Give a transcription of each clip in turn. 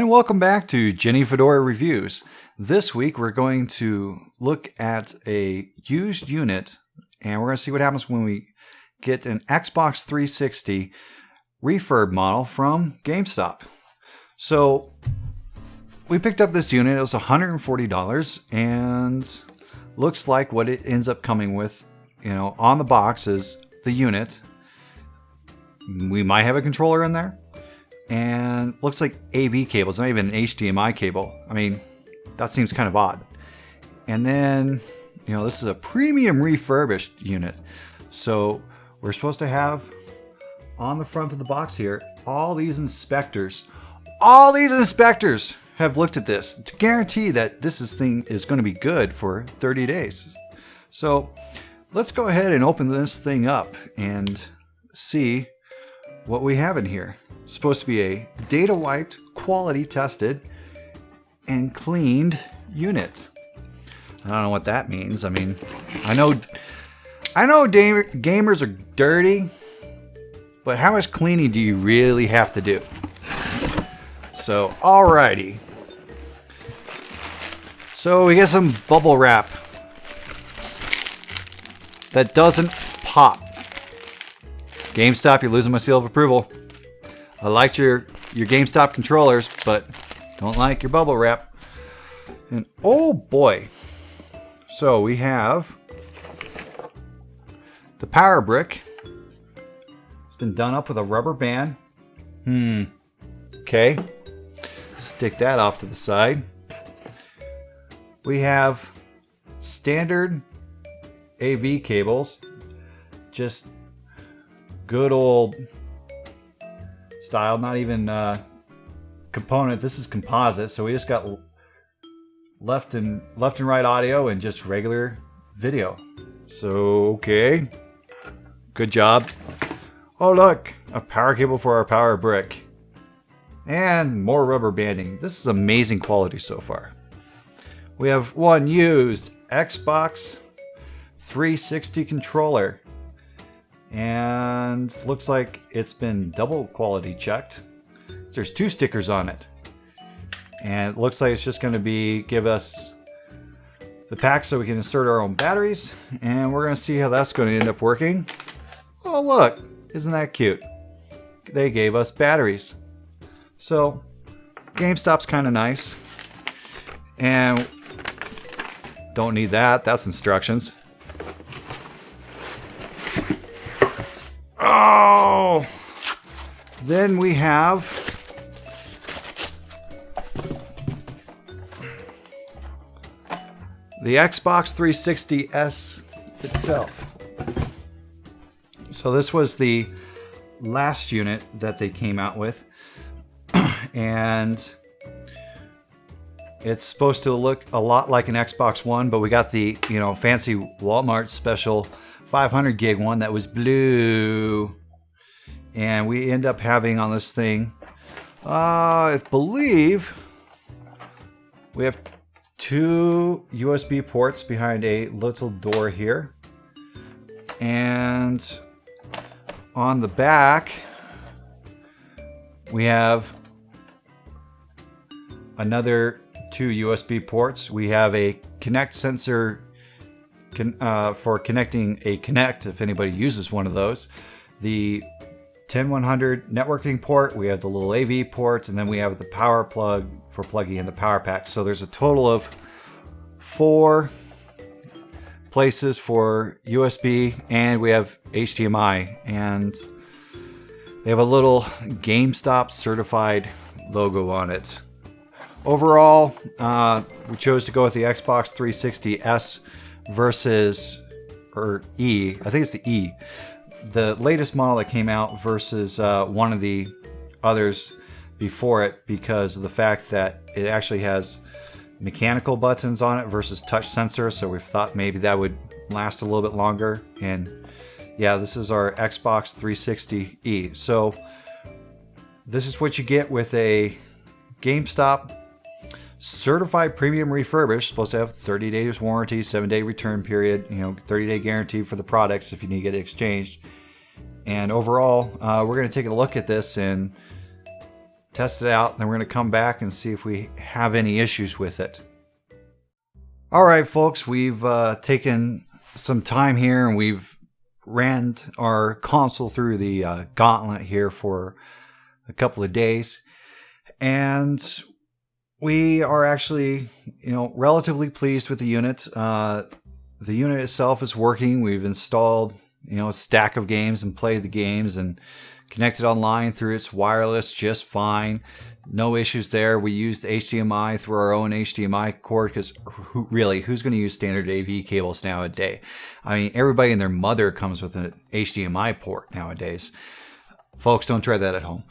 And welcome back to Jenny Fedora Reviews. This week we're going to look at a used unit and we're going to see what happens when we get an Xbox 360 refurb model from GameStop. So we picked up this unit. It was $140 and looks like what it ends up coming with, on the box is the unit. We might have a controller in there. And looks like AV cables, not even an HDMI cable. I mean, that seems kind of odd. And then, this is a premium refurbished unit. So we're supposed to have on the front of the box here, all these inspectors. All these inspectors have looked at this to guarantee that this thing is going to be good for 30 days. So let's go ahead and open this thing up and see what we have in here. It's supposed to be a data wiped, quality tested, and cleaned unit. I don't know what that means. I mean, I know gamers are dirty, but how much cleaning do you really have to do? So, alrighty. So we get some bubble wrap that doesn't pop. GameStop, you're losing my seal of approval. I liked your GameStop controllers, but don't like your bubble wrap. And oh boy. So we have the power brick. It's been done up with a rubber band. Okay. Stick that off to the side. We have standard AV cables. Just good old style, not even component. This is composite, so we just got left and right audio and just regular video. So okay, good job. Oh look, a power cable for our power brick and more rubber banding. This is amazing quality so far. We have one used Xbox 360 controller. And looks like it's been double quality checked. There's 2 stickers on it. And it looks like it's just going to give us the pack so we can insert our own batteries. And we're going to see how that's going to end up working. Oh look, isn't that cute? They gave us batteries. So GameStop's kind of nice. And don't need that, that's instructions. Oh! Then we have the Xbox 360S itself. So this was the last unit that they came out with. And it's supposed to look a lot like an Xbox One, but we got the, fancy Walmart special 500 gig one that was blue. And we end up having on this thing, I believe we have 2 USB ports behind a little door here. And on the back, we have another 2 USB ports. We have a Kinect sensor for connecting a Kinect, if anybody uses one of those. The 10100 networking port, we have the little AV ports, and then we have the power plug for plugging in the power pack. So there's a total of 4 places for USB, and we have HDMI, and they have a little GameStop certified logo on it. Overall, we chose to go with the Xbox 360S versus, or E, I think it's the E, the latest model that came out versus one of the others before it, because of the fact that it actually has mechanical buttons on it versus touch sensor. So we thought maybe that would last a little bit longer. And yeah, this is our Xbox 360 E. So this is what you get with a GameStop certified premium refurbished. Supposed to have 30 days warranty, 7-day return period, 30-day guarantee for the products if you need to get it exchanged. And overall, we're going to take a look at this and test it out, and then we're going to come back and see if we have any issues with it. All right, folks, we've taken some time here and we've ran our console through the gauntlet here for a couple of days, and we are actually, relatively pleased with the unit. The unit itself is working. We've installed, a stack of games and played the games and connected online through its wireless just fine. No issues there. We used HDMI through our own HDMI cord because who's going to use standard AV cables nowadays? I mean, everybody and their mother comes with an HDMI port nowadays. Folks, don't try that at home.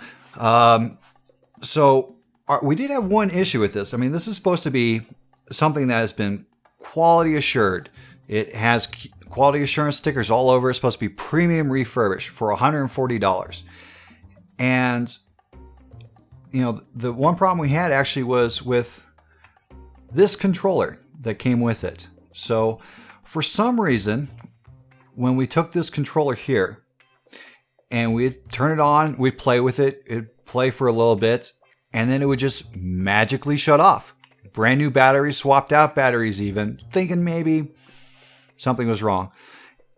We did have one issue with this. I mean, this is supposed to be something that has been quality assured. It has quality assurance stickers all over. It's supposed to be premium refurbished for $140. And the one problem we had actually was with this controller that came with it. So for some reason, when we took this controller here and we'd turn it on, we'd play with it, it'd play for a little bit, and then it would just magically shut off. Brand new batteries, swapped out batteries even, thinking maybe something was wrong.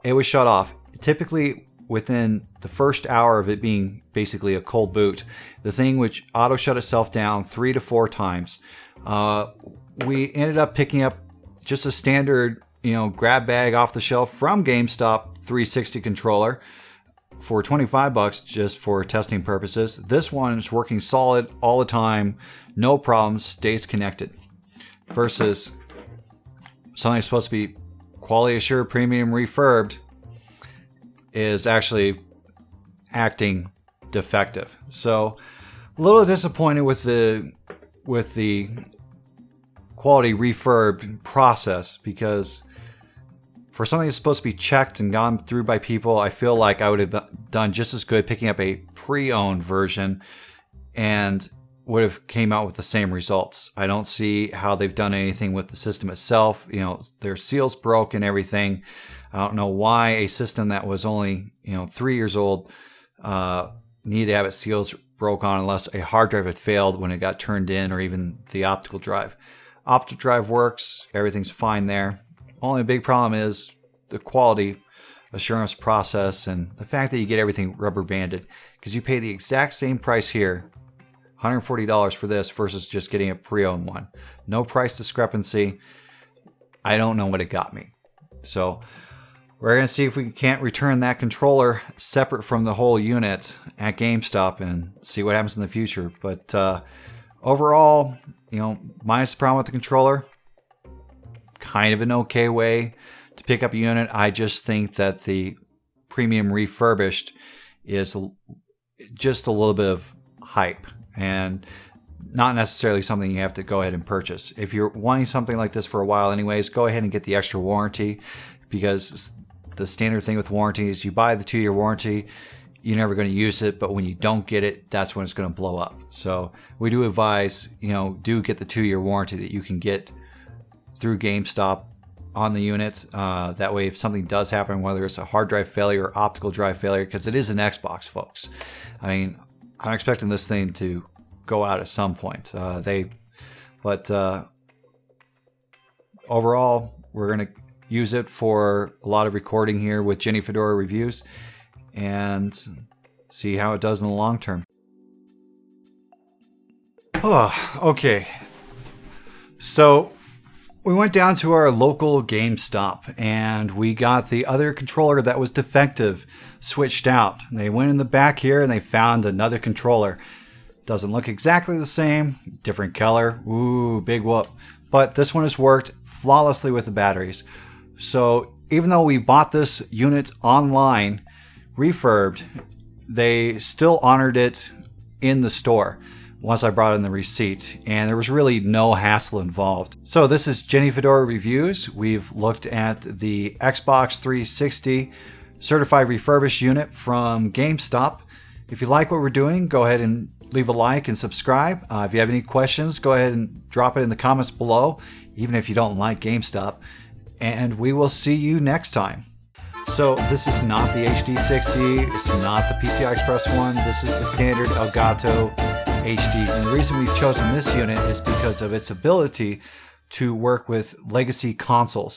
It was shut off. Typically within the first hour of it being basically a cold boot, the thing which auto shut itself down 3 to 4 times. We ended up picking up just a standard, grab bag off the shelf from GameStop 360 controller for $25 just for testing purposes. This one is working solid all the time, no problems, stays connected. Versus something that's supposed to be quality assured, premium refurbed, is actually acting defective. So a little disappointed with the quality refurb process, because for something that's supposed to be checked and gone through by people, I feel like I would have done just as good picking up a pre-owned version and would have came out with the same results. I don't see how they've done anything with the system itself. Their seals broke and everything. I don't know why a system that was only 3 years old needed to have its seals broke on, unless a hard drive had failed when it got turned in, or even the optical drive. Optical drive works, everything's fine there. Only big problem is the quality assurance process and the fact that you get everything rubber banded, because you pay the exact same price here, $140 for this versus just getting a pre-owned one. No price discrepancy. I don't know what it got me. So we're going to see if we can't return that controller separate from the whole unit at GameStop and see what happens in the future. But overall, minus the problem with the controller, kind of an okay way to pick up a unit. I just think that the Premium Refurbished is just a little bit of hype and not necessarily something you have to go ahead and purchase. If you're wanting something like this for a while anyways, go ahead and get the extra warranty, because the standard thing with warranty is you buy the 2-year warranty, you're never going to use it, but when you don't get it, that's when it's going to blow up. So we do advise, do get the 2-year warranty that you can get through GameStop on the unit. That way, if something does happen, whether it's a hard drive failure or optical drive failure, because it is an Xbox, folks. I mean, I'm expecting this thing to go out at some point. But overall, we're going to use it for a lot of recording here with Jenny Fedora Reviews and see how it does in the long term. Oh, okay. So we went down to our local GameStop and we got the other controller that was defective switched out. They went in the back here and they found another controller. Doesn't look exactly the same, different color. Ooh, big whoop. But this one has worked flawlessly with the batteries. So even though we bought this unit online, refurbed, they still honored it in the store once I brought in the receipt, and there was really no hassle involved. So this is Jenny Fedora Reviews. We've looked at the Xbox 360 certified refurbished unit from GameStop. If you like what we're doing, go ahead and leave a like and subscribe. If you have any questions, go ahead and drop it in the comments below, even if you don't like GameStop. And we will see you next time. So this is not the HD60, it's not the PCI Express one, this is the standard Elgato HD. And the reason we've chosen this unit is because of its ability to work with legacy consoles.